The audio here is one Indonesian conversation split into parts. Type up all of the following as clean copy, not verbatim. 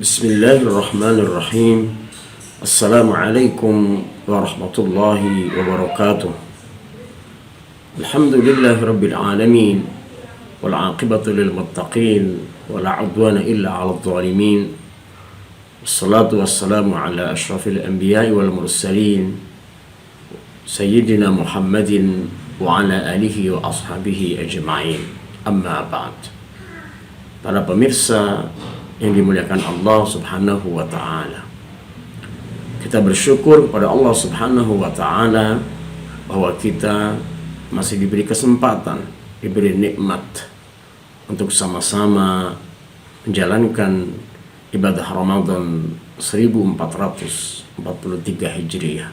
Bismillahirrahmanirrahim. Assalamualaikum warahmatullahi wabarakatuh. Alhamdulillahi rabbil alamin, wal aqibatu lil muttaqin, wala udwana illa 'alal zalimin. Wassalatu wassalamu ala asyrafil anbiya'i wal mursalin, sayyidina Muhammadin wa ala alihi wa ashabihi ajma'in. Amma ba'd. Para pemirsa yang dimuliakan Allah Subhanahu wa ta'ala, kita bersyukur kepada Allah Subhanahu wa ta'ala bahwa kita masih diberi kesempatan, diberi nikmat untuk sama-sama menjalankan ibadah Ramadan 1443 Hijriah.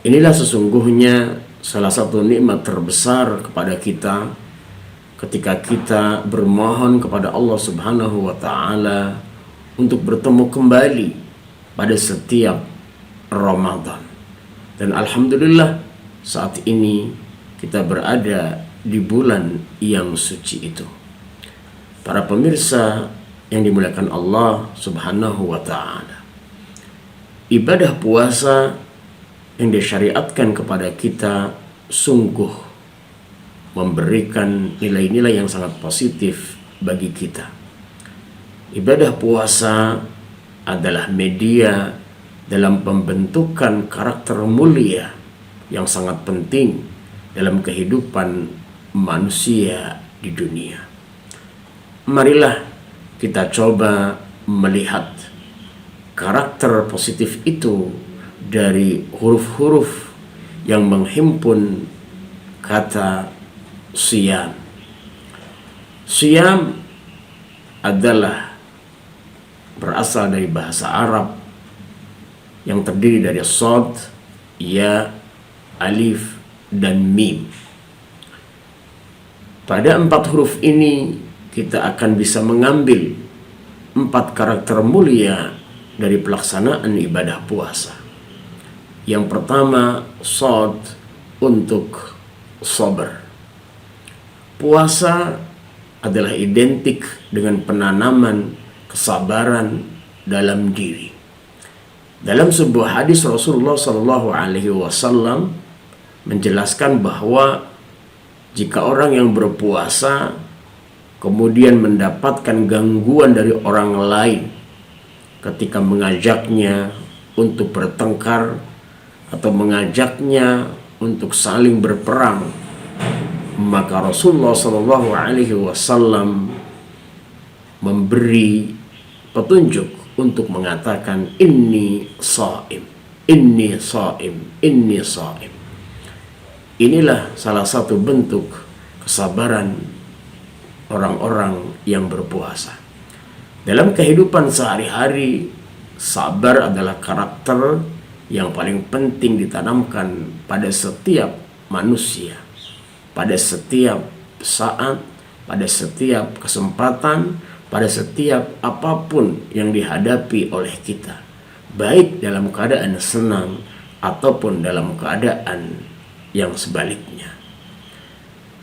Inilah sesungguhnya salah satu nikmat terbesar kepada kita ketika kita bermohon kepada Allah Subhanahu wa ta'ala untuk bertemu kembali pada setiap Ramadan. Dan alhamdulillah saat ini kita berada di bulan yang suci itu. Para pemirsa yang dimuliakan Allah Subhanahu wa ta'ala, ibadah puasa yang disyariatkan kepada kita sungguh memberikan nilai-nilai yang sangat positif bagi kita. Ibadah puasa adalah media dalam pembentukan karakter mulia yang sangat penting dalam kehidupan manusia di dunia. Marilah kita coba melihat karakter positif itu dari huruf-huruf yang menghimpun kata Siyam. Siyam adalah berasal dari bahasa Arab yang terdiri dari shad, ya, alif, dan mim. Pada 4 huruf ini kita akan bisa mengambil 4 karakter mulia dari pelaksanaan ibadah puasa. Yang pertama, shad untuk sabar. Puasa adalah identik dengan penanaman kesabaran dalam diri. Dalam sebuah hadis Rasulullah SAW menjelaskan bahwa jika orang yang berpuasa kemudian mendapatkan gangguan dari orang lain ketika mengajaknya untuk bertengkar atau mengajaknya untuk saling berperang, maka Rasulullah SAW memberi petunjuk untuk mengatakan inni shaim, inni shaim, inni shaim. Inilah salah satu bentuk kesabaran orang-orang yang berpuasa. Dalam kehidupan sehari-hari, sabar adalah karakter yang paling penting ditanamkan pada setiap manusia. Pada setiap saat, pada setiap kesempatan, pada setiap apapun yang dihadapi oleh kita, baik dalam keadaan senang ataupun dalam keadaan yang sebaliknya.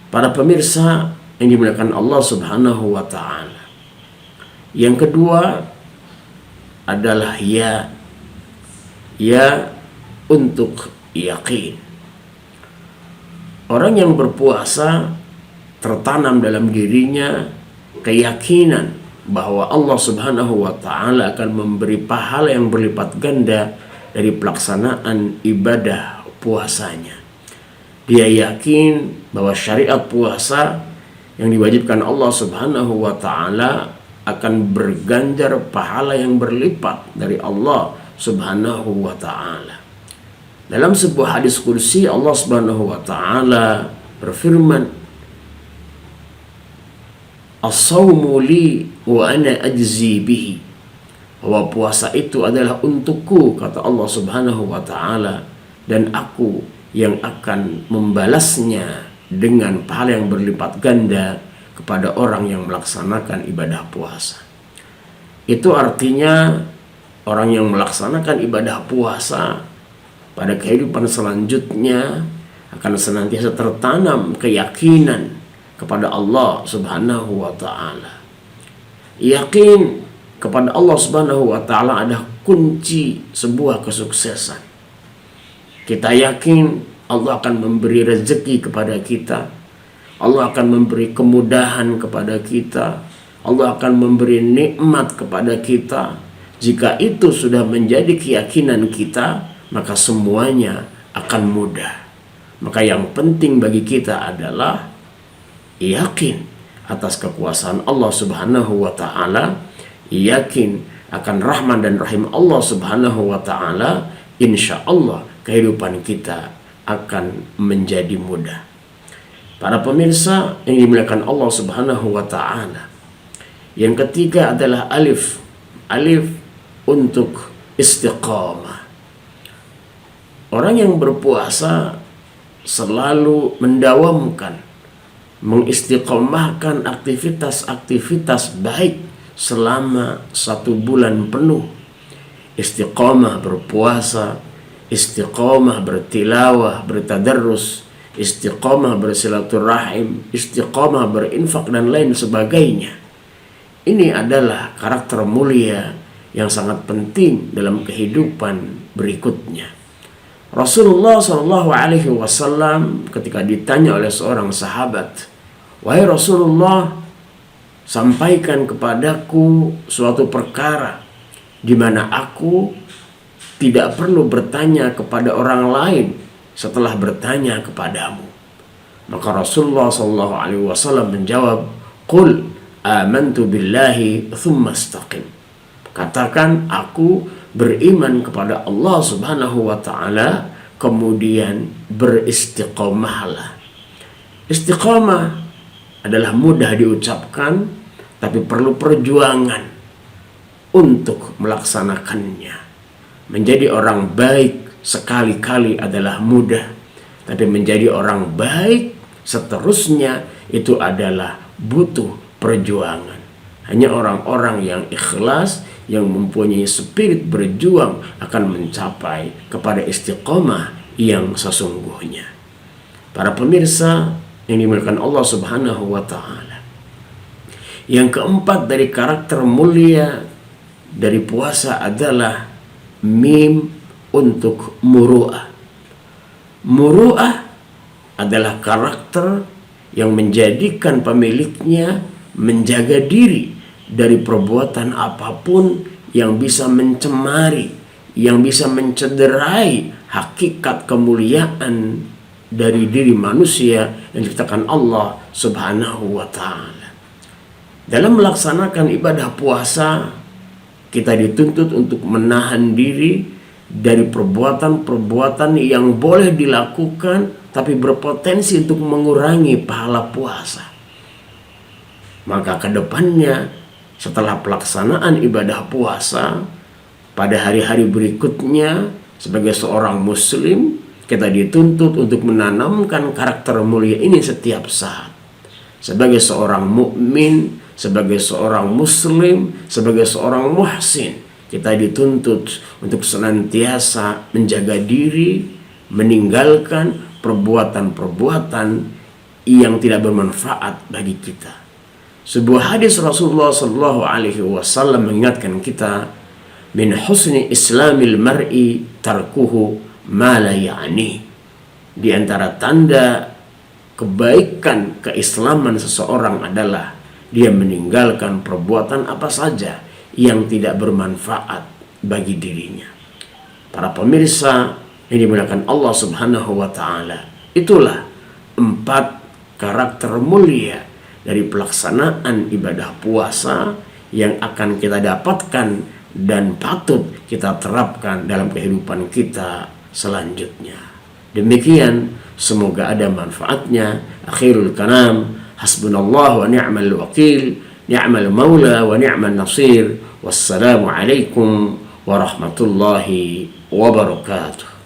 Para pemirsa yang dimuliakan Allah Subhanahu wa ta'ala, yang kedua adalah ya untuk yakin. Orang yang berpuasa tertanam dalam dirinya keyakinan bahwa Allah Subhanahu wa ta'ala akan memberi pahala yang berlipat ganda dari pelaksanaan ibadah puasanya. Dia yakin bahwa syariat puasa yang diwajibkan Allah Subhanahu wa ta'ala akan berganjar pahala yang berlipat dari Allah Subhanahu wa ta'ala. Dalam sebuah hadis qudsi Allah Subhanahu wa ta'ala berfirman, as-sawmu li wa ana ajzi bihi. Bahwa puasa itu adalah untukku, kata Allah Subhanahu wa ta'ala, dan aku yang akan membalasnya dengan pahala yang berlipat ganda kepada orang yang melaksanakan ibadah puasa. Itu artinya orang yang melaksanakan ibadah puasa pada kehidupan selanjutnya akan senantiasa tertanam keyakinan kepada Allah Subhanahu wa ta'ala. Yakin kepada Allah Subhanahu wa taala adalah kunci sebuah kesuksesan. Kita yakin Allah akan memberi rezeki kepada kita. Allah akan memberi kemudahan kepada kita. Allah akan memberi nikmat kepada kita. Jika itu sudah menjadi keyakinan kita, maka semuanya akan mudah. Maka yang penting bagi kita adalah yakin atas kekuasaan Allah Subhanahu wa taala, yakin akan rahman dan rahim Allah Subhanahu wa taala. Insya Allah kehidupan kita akan menjadi mudah. Para pemirsa yang dimuliakan Allah Subhanahu wa taala, yang ketiga adalah alif. Alif untuk istiqamah. Orang yang berpuasa selalu mendawamkan, mengistiqomahkan aktivitas-aktivitas baik selama 1 bulan penuh. Istiqomah berpuasa, istiqomah bertilawah, bertadarrus, istiqomah bersilaturahim, istiqomah berinfak dan lain sebagainya. Ini adalah karakter mulia yang sangat penting dalam kehidupan berikutnya. Rasulullah SAW ketika ditanya oleh seorang sahabat, "Wahai Rasulullah, sampaikan kepadaku suatu perkara di mana aku tidak perlu bertanya kepada orang lain setelah bertanya kepadamu." Maka Rasulullah SAW menjawab, "Qul amantu billahi thumma istaqim." Katakan, aku beriman kepada Allah Subhanahu wa taala, kemudian beristiqomahlah. Istiqomah adalah mudah diucapkan, tapi perlu perjuangan untuk melaksanakannya. Menjadi orang baik sekali-kali adalah mudah, tapi menjadi orang baik seterusnya itu adalah butuh perjuangan. Hanya orang-orang yang ikhlas, yang mempunyai spirit berjuang akan mencapai kepada istiqomah yang sesungguhnya. Para pemirsa yang dimuliakan Allah Subhanahu wa taala, yang keempat dari karakter mulia dari puasa adalah mim untuk muru'ah. Muru'ah adalah karakter yang menjadikan pemiliknya menjaga diri dari perbuatan apapun yang bisa mencemari, yang bisa mencederai hakikat kemuliaan dari diri manusia yang diciptakan Allah Subhanahu wa taala. Dalam melaksanakan ibadah puasa, kita dituntut untuk menahan diri dari perbuatan-perbuatan yang boleh dilakukan tapi berpotensi untuk mengurangi pahala puasa. Maka ke depannya, setelah pelaksanaan ibadah puasa, pada hari-hari berikutnya sebagai seorang muslim, kita dituntut untuk menanamkan karakter mulia ini setiap saat. Sebagai seorang mukmin, sebagai seorang muslim, sebagai seorang muhsin, kita dituntut untuk senantiasa menjaga diri, meninggalkan perbuatan-perbuatan yang tidak bermanfaat bagi kita. Sebuah hadis Rasulullah SAW mengingatkan kita, min husni islamil mar'i tarkuhu ma la ya'ni. Di antara tanda kebaikan keislaman seseorang adalah dia meninggalkan perbuatan apa saja yang tidak bermanfaat bagi dirinya. Para pemirsa yang dimuliakan Allah Subhanahu wa taala, itulah 4 karakter mulia dari pelaksanaan ibadah puasa yang akan kita dapatkan dan patut kita terapkan dalam kehidupan kita selanjutnya. Demikian, semoga ada manfaatnya. Akhirul kalam, hasbunallah wa ni'mal wakil, ni'mal maula wa ni'mal nasir. Wassalamu alaikum warahmatullahi wabarakatuh.